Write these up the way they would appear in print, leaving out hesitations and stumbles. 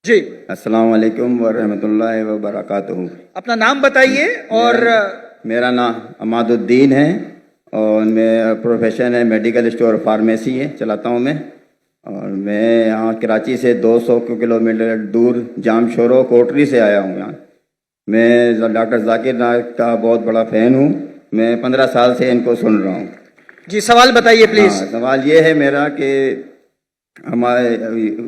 जी, अस्सलाम वालेकुम वरहमतुल्लाहि वबरकातुहू। अपना नाम बताइए। और मेरा नाम अमादुद्दीन है और मैं प्रोफेशन है मेडिकल स्टोर फार्मेसी है चलाता हूँ मैं। और मैं यहाँ कराची से 200 किलोमीटर दूर जामशोरो कोटरी से आया हूँ यहाँ। मैं डॉक्टर जाकिर नायक का बहुत बड़ा फ़ैन हूँ। मैं 15 साल से इनको सुन रहा हूँ। जी, सवाल बताइए प्लीज। हाँ, सवाल ये है मेरा कि हमारे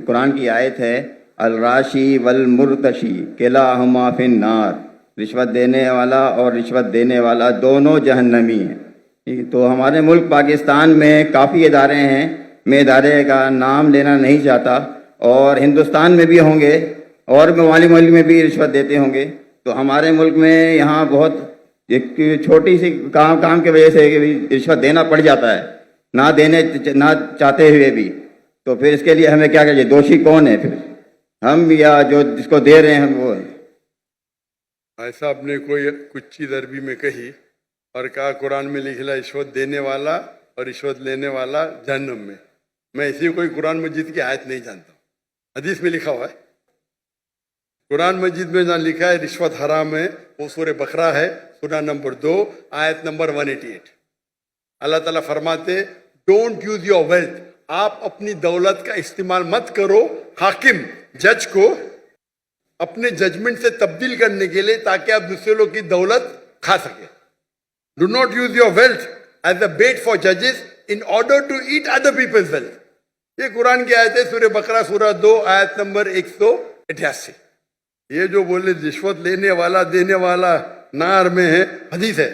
कुरान की आयत है अल-राशी वल मुर्तशी किलाहुमा फिन नार, रिश्वत देने वाला और रिश्वत देने वाला दोनों जहन्नमी हैं। तो हमारे मुल्क पाकिस्तान में काफ़ी इदारे हैं, मैं इदारे का नाम लेना नहीं चाहता, और हिंदुस्तान में भी होंगे और मवाली मुल्क में भी रिश्वत देते होंगे। तो हमारे मुल्क में यहाँ बहुत एक छोटी सी काम की वजह से रिश्वत देना पड़ जाता है, ना चाहते हुए भी। तो फिर इसके लिए हमें क्या करिए? दोषी कौन है फिर, हम या जो जिसको दे रहे हैं वो? ऐसा आपने कोई कुछ चीज अरबी में कही और कहा कुरान में लिखा रिश्वत देने वाला और रिश्वत लेने वाला जहन्नम में। मैं ऐसी कोई कुरान मजीद की आयत नहीं जानता हूँ। हदीस में लिखा हुआ है, कुरान मजीद में जहाँ लिखा है रिश्वत हराम है वो सूरह बकरा है, सूरा नंबर 2 आयत नंबर 188। अल्लाह ताला फरमाते डोंट यूज योर वेल्थ, आप अपनी दौलत का इस्तेमाल मत करो हाकिम जज को अपने जजमेंट से तब्दील करने के लिए ताकि आप दूसरे लोग की दौलत खा सके। Do not use your wealth as a bet for जजेस in order to eat other people's wealth. ये कुरान की आयत है, सूरह बकरा सूरा 2 आयत नंबर 188। ये जो बोले रिश्वत लेने वाला देने वाला नार में है, हदीस है,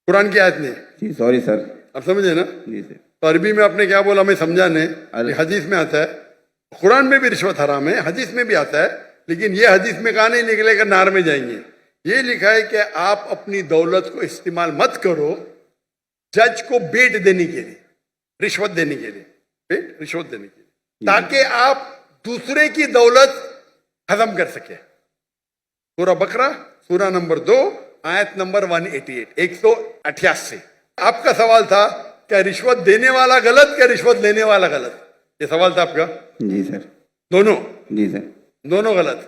कुरान की आयत नहीं। जी सॉरी सर। आप समझे ना? जी सर। तो अरबी में आपने क्या बोला मैं समझा नहीं। हदीस में आता है, कुरान में भी रिश्वत हराम है, हदीस में भी आता है, लेकिन ये हदीस में कहा नहीं निकलेगा नार में जाएंगे। ये लिखा है कि आप अपनी दौलत को इस्तेमाल मत करो जज को बेट देने के लिए, रिश्वत देने के लिए, बेट रिश्वत देने के लिए, ताकि आप दूसरे की दौलत खत्म कर सके। सूरा बकरा सूरा नंबर 2 आयत नंबर 188 188। आपका सवाल था क्या रिश्वत देने वाला गलत क्या रिश्वत लेने वाला गलत? ये सवाल था आपका। जी सर। दोनों? जी सर। दोनों गलत,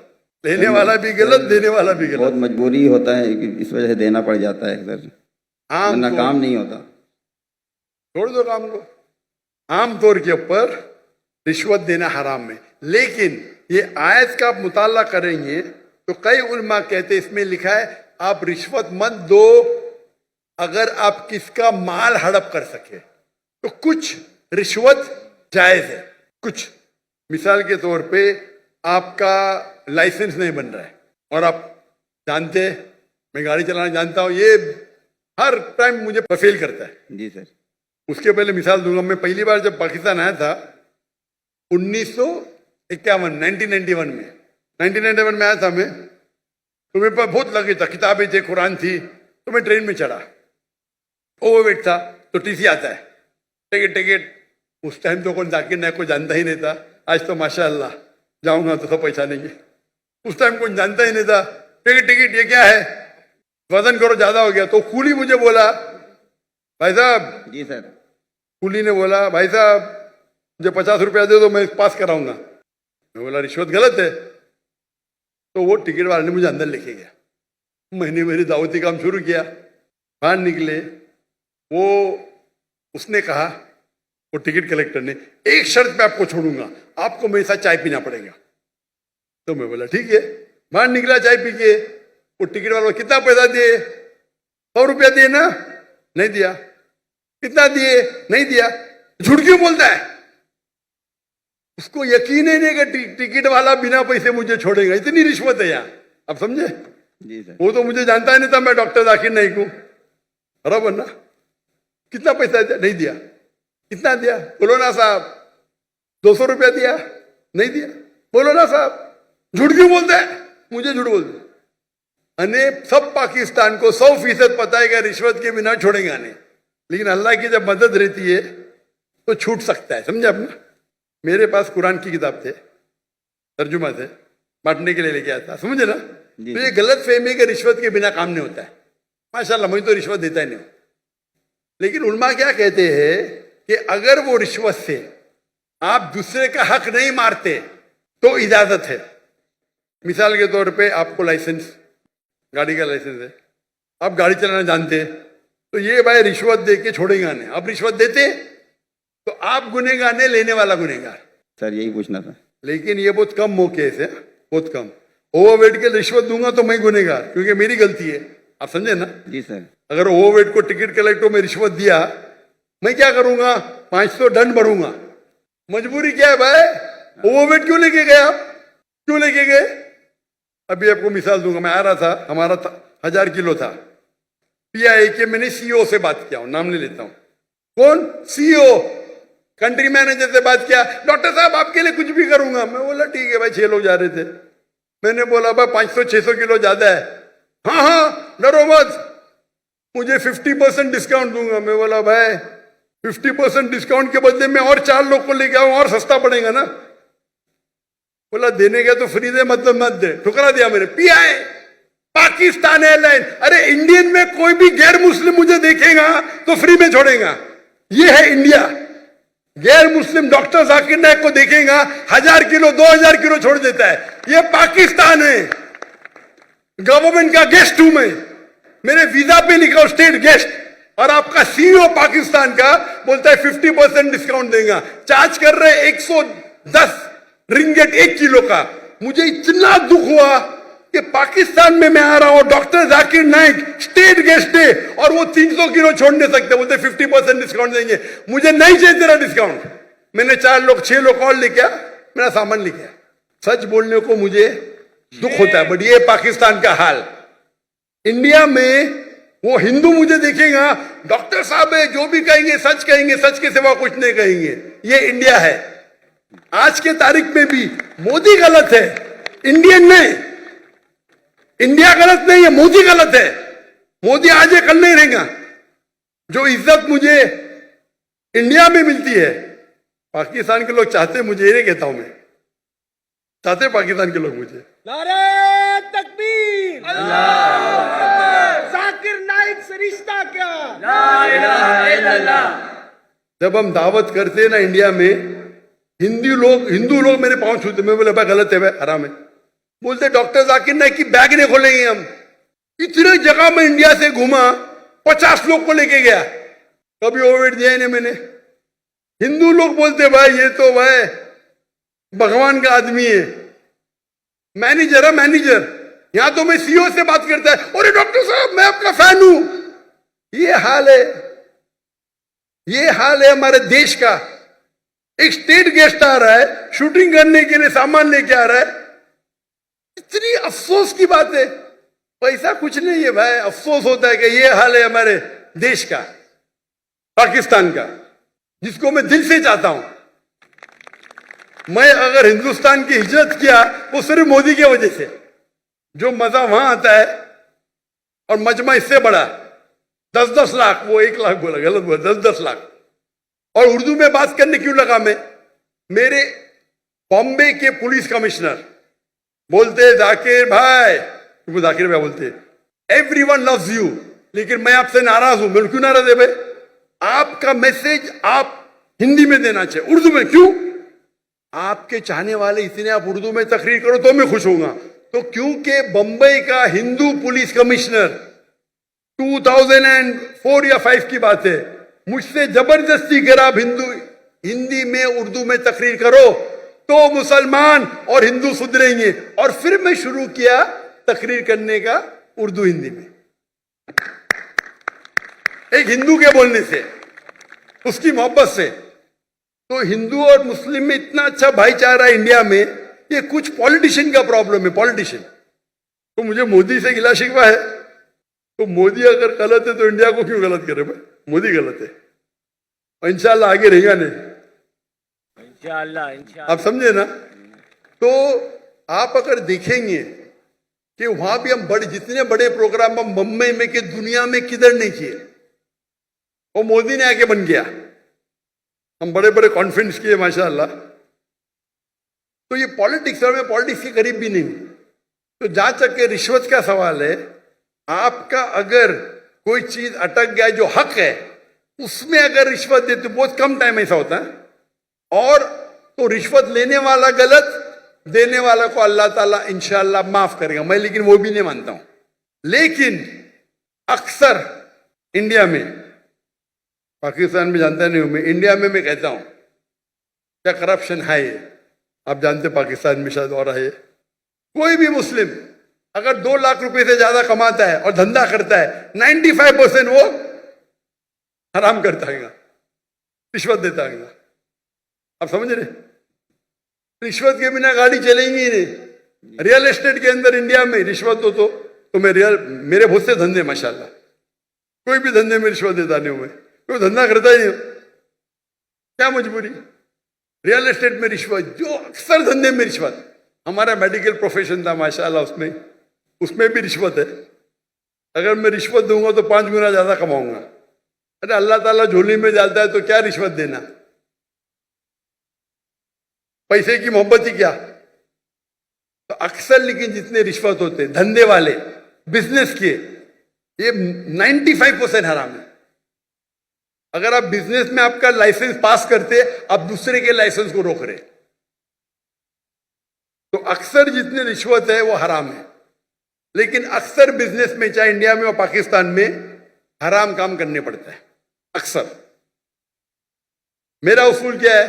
लेने वाला भी गलत देने वाला भी गलत। बहुत मजबूरी होता है कि इस वजह से देना पड़ जाता है सर, वरना काम नहीं होता। छोड़ दो काम को। आमतौर के ऊपर रिश्वत देना हराम है, लेकिन ये आयत का आप मुताला करेंगे तो कई उलमा कहते इसमें लिखा है आप रिश्वत मत दो अगर आप किसका माल हड़प कर सके, तो कुछ रिश्वत जायज है। कुछ मिसाल के तौर पे आपका लाइसेंस नहीं बन रहा है और आप जानते हैं मैं गाड़ी चलाना जानता हूं, ये हर टाइम मुझे फेल करता है। जी सर। उसके पहले मिसाल दूंगा, मैं पहली बार जब पाकिस्तान आया था 1991 1991 में आया था मैं, तो मेरे पास बहुत लगे था, किताबें थे, कुरान थी, तो मैं ट्रेन में चढ़ा, ओवरवेट था, तो टीसी आता है, टिकट। उस टाइम तो कौन जाकिर नायक को जानता ही नहीं था, आज तो माशाअल्लाह जाऊंगा तो सब पहचानेंगे। उस टाइम कोई जानता ही नहीं था, टिकट ये क्या है, वजन करो ज्यादा हो गया। तो कूली मुझे बोला भाई साहब। जी सर। कूली ने बोला भाई साहब मुझे 50 रुपया दे दो मैं पास कराऊंगा। मैं बोला रिश्वत गलत है। तो वो टिकट वाले ने मुझे अंदर लेके गया, मैंने मेरी दावती काम शुरू किया। बाहर निकले, वो उसने कहा, वो टिकट कलेक्टर ने, एक शर्त पे आपको छोड़ूंगा, आपको मेरे साथ चाय पीना पड़ेगा। तो मैं बोला ठीक है। बाहर निकला चाय पी के, वो टिकट वाला कितना पैसा दिए? 100 रुपया दिए ना? नहीं दिया। कितना दिए? नहीं दिया। झूठ क्यों बोलता है? उसको यकीन ही नहीं कि टिकट वाला बिना पैसे मुझे छोड़ेगा, इतनी रिश्वत है यहाँ। आप समझे? जी सर। वो तो मुझे जानता ही नहीं था मैं डॉक्टर जाकिर नाइक हूं, बराबर ना? कितना पैसा दिया? नहीं दिया। कितना दिया? बोलो ना साहब। 200 रुपया दिया? नहीं दिया। बोलो ना साहब। झूठ क्यों बोलता है? मुझे झूठ बोलते। अने सब पाकिस्तान को 100% पता है कि रिश्वत के बिना छोड़ेगा नहीं, लेकिन अल्लाह की जब मदद रहती है तो छूट सकता है। समझे अपना? मेरे पास कुरान की किताब थे, तर्जुमा थे, बांटने के लिए लेके आया था, समझे ना? तो ये गलत फहमी कि रिश्वत के बिना काम नहीं होता है। माशाल्लाह मुझे तो रिश्वत देता ही नहीं, लेकिन उल्मा क्या कहते हैं कि अगर वो रिश्वत से आप दूसरे का हक नहीं मारते तो इजाजत है। मिसाल के तौर पे आपको लाइसेंस, गाड़ी का लाइसेंस है, आप गाड़ी चलाना जानते हैं, तो ये भाई रिश्वत दे के छोड़ेगा नहीं। आप रिश्वत देते तो आप गुनेगार नहीं, लेने वाला गुनेगार। सर यही पूछना था। लेकिन ये बहुत कम मौके से, बहुत कम। ओवरवेट के रिश्वत दूंगा तो मैं गुनेगार, क्योंकि मेरी गलती है। आप समझे ना? जी सर। अगर ओवरवेट को टिकट कलेक्टर में रिश्वत दिया, मैं क्या करूंगा? 500 दंड भरूंगा। मजबूरी क्या है भाई? ओवरवेट क्यों लेके गए आप? क्यों लेके गए? अभी आपको मिसाल दूंगा। मैं आ रहा था, हमारा 1000 किलो था, पीआई के मैंने सीईओ से बात किया, नाम नहीं लेता हूं। कौन? सीईओ, कंट्री मैनेजर से बात किया, डॉक्टर साहब आपके लिए कुछ भी करूंगा। मैं बोला ठीक है भाई, 6 लोग जा रहे थे। मैंने बोला भाई 500-600 किलो ज्यादा है। हाँ हाँ डरो मत, मुझे 50% डिस्काउंट दूंगा। मैं बोला भाई 50% डिस्काउंट के बदले में और 4 लोग को लेके आऊं, और सस्ता पड़ेगा ना। बोला देने का तो फ्री दे, मतलब मत दे। ठुकरा दिया मैंने। पीआई पाकिस्तान एयरलाइन, अरे इंडियन में कोई भी गैर मुस्लिम मुझे देखेगा तो फ्री में छोड़ेगा। ये है इंडिया। गैर मुस्लिम डॉक्टर जाकिर नाइक को देखेगा, 1000 किलो 2000 किलो छोड़ देता है। ये पाकिस्तान है। गवर्नमेंट का गेस्ट हूं मैं, मेरे वीजा पे लिखा स्टेट गेस्ट, और आपका सीईओ पाकिस्तान का बोलता है 50% डिस्काउंट देगा। चार्ज कर रहे 110 रिंगेट 1 किलो का। मुझे इतना दुख हुआ कि पाकिस्तान में मैं आ रहा हूं, doctor Zakir Naik state guest है, और वो 300 किलो छोड़ नहीं सकते, बोलते 50% डिस्काउंट देंगे। मुझे नहीं चाहिए तेरा डिस्काउंट। मैंने 6 लोग और लेके आया, मेरा सामान लेके आया। सच बोलने को मुझे दुख होता है, बट ये पाकिस्तान का हाल। इंडिया में वो हिंदू मुझे देखेगा, डॉक्टर साहब है, जो भी कहेंगे सच के सिवा कुछ नहीं कहेंगे। ये इंडिया है। आज के तारीख में भी मोदी गलत है, इंडियन नहीं। इंडिया गलत नहीं है, मोदी गलत है। मोदी आज है, कल नहीं रहेगा। जो इज्जत मुझे इंडिया में मिलती है, पाकिस्तान के लोग चाहते, मुझे ये कहता हूं मैं, चाहते पाकिस्तान के लोग मुझे। नारे तकबीर, अल्लाह, जाकिर नाइक से रिश्ता क्या? ला इलाहा इल्लल्लाह। जब हम दावत करते हैं ना इंडिया में, हिंदू लोग मेरे पांव छूते। मैं बोले भाई गलत है, भाई हराम है। बोलते डॉक्टर जाकिर नाइक की बैग नहीं खोलेंगे हम। इतने जगह में इंडिया से घूमा, 50 लोग को लेके गया, कभी ओवरवेट दिया ही नहीं मैंने। हिंदू लोग बोलते भाई ये तो भाई भगवान का आदमी है, मैनेजर है मैनेजर। यहां तो मैं सीईओ से बात करता है, अरे डॉक्टर साहब मैं आपका फैन हूं। ये हाल है, ये हाल है हमारे देश का। एक स्टेट गेस्ट आ रहा है, शूटिंग करने के लिए सामान लेके आ रहा है। इतनी अफसोस की बात है। पैसा कुछ नहीं है भाई, अफसोस होता है कि ये हाल है हमारे देश का, पाकिस्तान का, जिसको मैं दिल से चाहता हूं। मैं अगर हिंदुस्तान की हिजरत किया वो सिर्फ मोदी की वजह से। जो मजा वहां आता है, और मजमा इससे बड़ा 10-10 लाख, वो 1 लाख बोला, गलत बोला, 10-10 लाख। और उर्दू में बात करने क्यों लगा मैं? मेरे बॉम्बे के पुलिस कमिश्नर बोलते जाकिर भाई, वो जाकिर भाई बोलते एवरीवन लव्स यू, लेकिन मैं आपसे नाराज हूं। मैं क्यों नाराज है भाई? आपका मैसेज आप हिंदी में देना चाहिए, उर्दू में क्यों? आपके चाहने वाले इतने, आप उर्दू में तकरीर करो तो मैं खुश होऊंगा। तो क्योंकि बंबई का हिंदू पुलिस कमिश्नर 2004 या 5 की बात है, मुझसे जबरदस्ती करा आप हिंदी में उर्दू में तकरीर करो तो मुसलमान और हिंदू सुधरेंगे। और फिर मैं शुरू किया तकरीर करने का उर्दू हिंदी में, एक हिंदू के बोलने से, उसकी मोहब्बत से। तो हिंदू और मुस्लिम में इतना अच्छा भाईचारा है इंडिया में। ये कुछ पॉलिटिशियन का प्रॉब्लम है, पॉलिटिशियन। तो मुझे मोदी से गिला शिकवा है, तो मोदी अगर गलत है तो इंडिया को क्यों गलत करे भाई? मोदी गलत है, और इंशाल्लाह आगे रहेगा नहीं, इंशाल्लाह। आप समझे ना? तो आप अगर देखेंगे कि वहां भी हम जितने बड़े प्रोग्राम हम मुंबई में कि दुनिया में किधर नहीं किए, वो मोदी ने आके बन गया। हम बड़े बड़े कॉन्फ्रेंस किए माशाल्लाह। तो ये पॉलिटिक्स, और मैं पॉलिटिक्स के करीब भी नहीं हूं। तो जहां तक के रिश्वत का सवाल है, आपका अगर कोई चीज अटक गया जो हक है, उसमें अगर रिश्वत देते, बहुत कम टाइम ऐसा होता है, और तो रिश्वत लेने वाला गलत देने वाला को अल्लाह ताला इंशाअल्लाह माफ करेगा, मैं लेकिन वो भी नहीं मानता हूं। लेकिन अक्सर इंडिया में, पाकिस्तान में जानता नहीं हूं मैं, इंडिया में मैं कहता हूं क्या करप्शन है ये। आप जानते पाकिस्तान में शायद और है। कोई भी मुस्लिम अगर 2 लाख रुपए से ज्यादा कमाता है और धंधा करता है, 95% वो हराम करता है, रिश्वत देता है। आप समझ रहे? रिश्वत के बिना गाड़ी चलेंगी ही नहीं। रियल एस्टेट के अंदर इंडिया में रिश्वत हो तो मेरे बहुत से धंधे माशाल्लाह, कोई भी धंधे में रिश्वत देता नहीं हूं मैं, कोई धंधा करता ही नहीं। क्या मजबूरी? रियल एस्टेट में रिश्वत, जो अक्सर धंधे में रिश्वत। हमारा मेडिकल प्रोफेशन था माशाल्लाह, उसमें भी रिश्वत है। अगर मैं रिश्वत दूंगा तो 5 गुना ज्यादा कमाऊंगा। अरे अल्लाह ताला झोली में डालता है तो क्या रिश्वत देना? पैसे की मोहब्बत ही क्या? तो अक्सर लेकिन जितने रिश्वत होते धंधे वाले, बिजनेस के, ये 95% हराम है। अगर आप बिजनेस में आपका लाइसेंस पास करते, आप दूसरे के लाइसेंस को रोक रहे, तो अक्सर जितने रिश्वत है वो हराम है। लेकिन अक्सर बिजनेस में, चाहे इंडिया में और पाकिस्तान में, हराम काम करने पड़ता है अक्सर। मेरा उसूल क्या है?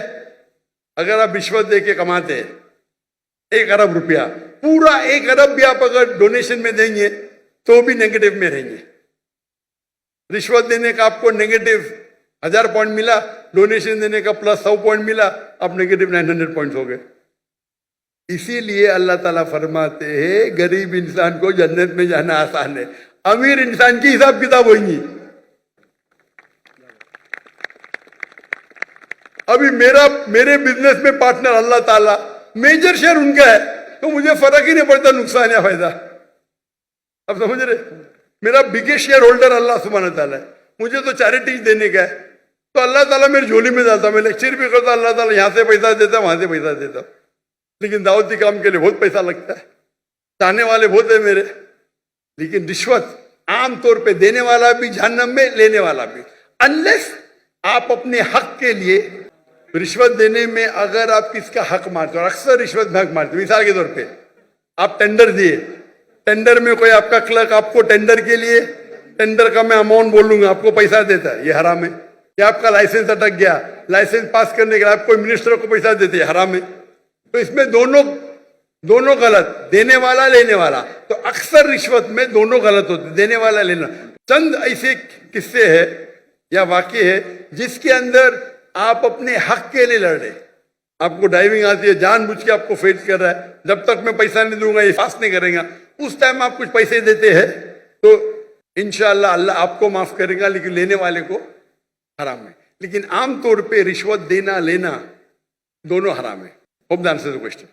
अगर आप रिश्वत देके कमाते हैं 1 अरब रुपया, पूरा 1 अरब भी आप अगर डोनेशन में देंगे तो भी नेगेटिव में रहेंगे। रिश्वत देने का आपको नेगेटिव 1000 पॉइंट मिला, डोनेशन देने का प्लस 100 पॉइंट मिला, आप नेगेटिव 900 पॉइंट हो गए। इसीलिए अल्लाह ताला फरमाते हैं गरीब इंसान को जन्नत में जाना आसान है, अमीर इंसान की हिसाब किताब होगी। अभी मेरे बिजनेस में पार्टनर अल्लाह ताला, मेजर शेयर उनका है, तो मुझे फर्क ही नहीं पड़ता नुकसान या फायदा। आप समझ रहे? मेरा बिगेस्ट शेयर होल्डर अल्लाह सुब्हानहू ताला है, मुझे तो चैरिटीज देने का है, तो अल्लाह ताला मेरी झोली में जाता। मैं लेक्चर भी करता, अल्लाह ताला यहां से पैसा देता, वहां से पैसा देता। लेकिन दावती काम के लिए बहुत पैसा लगता है, चाहने वाले बहुत है मेरे। लेकिन रिश्वत आमतौर पे देने वाला भी जहन्नम में, लेने वाला भी, अनलेस आप अपने हक के लिए रिश्वत देने में अगर आप किसका हक मारते हो, और अक्सर रिश्वत में हक मारते हो। मिसाल के तौर पे आप टेंडर दिए, टेंडर में कोई आपका क्लर्क आपको टेंडर के लिए, टेंडर का मैं अमाउंट बोलूंगा, आपको पैसा देता है, ये हराम है। या आपका लाइसेंस अटक गया, लाइसेंस पास करने के लिए आप कोई मिनिस्टर को पैसा देते हैं, हराम है। तो इसमें दोनों गलत, देने वाला लेने वाला। तो अक्सर रिश्वत में दोनों गलत होते, देने वाला लेना। चंद ऐसे किस्से है या वाक्य है जिसके अंदर आप अपने हक के लिए लड़ रहे। आपको ड्राइविंग आती है, जानबूझ के आपको फेल कर रहा है, जब तक मैं पैसा नहीं दूंगा ये पास नहीं करेगा। उस टाइम आप कुछ पैसे देते हैं तो इंशाअल्लाह अल्लाह आपको माफ करेगा, लेकिन लेने वाले को हराम है। लेकिन आमतौर पे रिश्वत देना लेना दोनों हराम है। Hope the answer the question.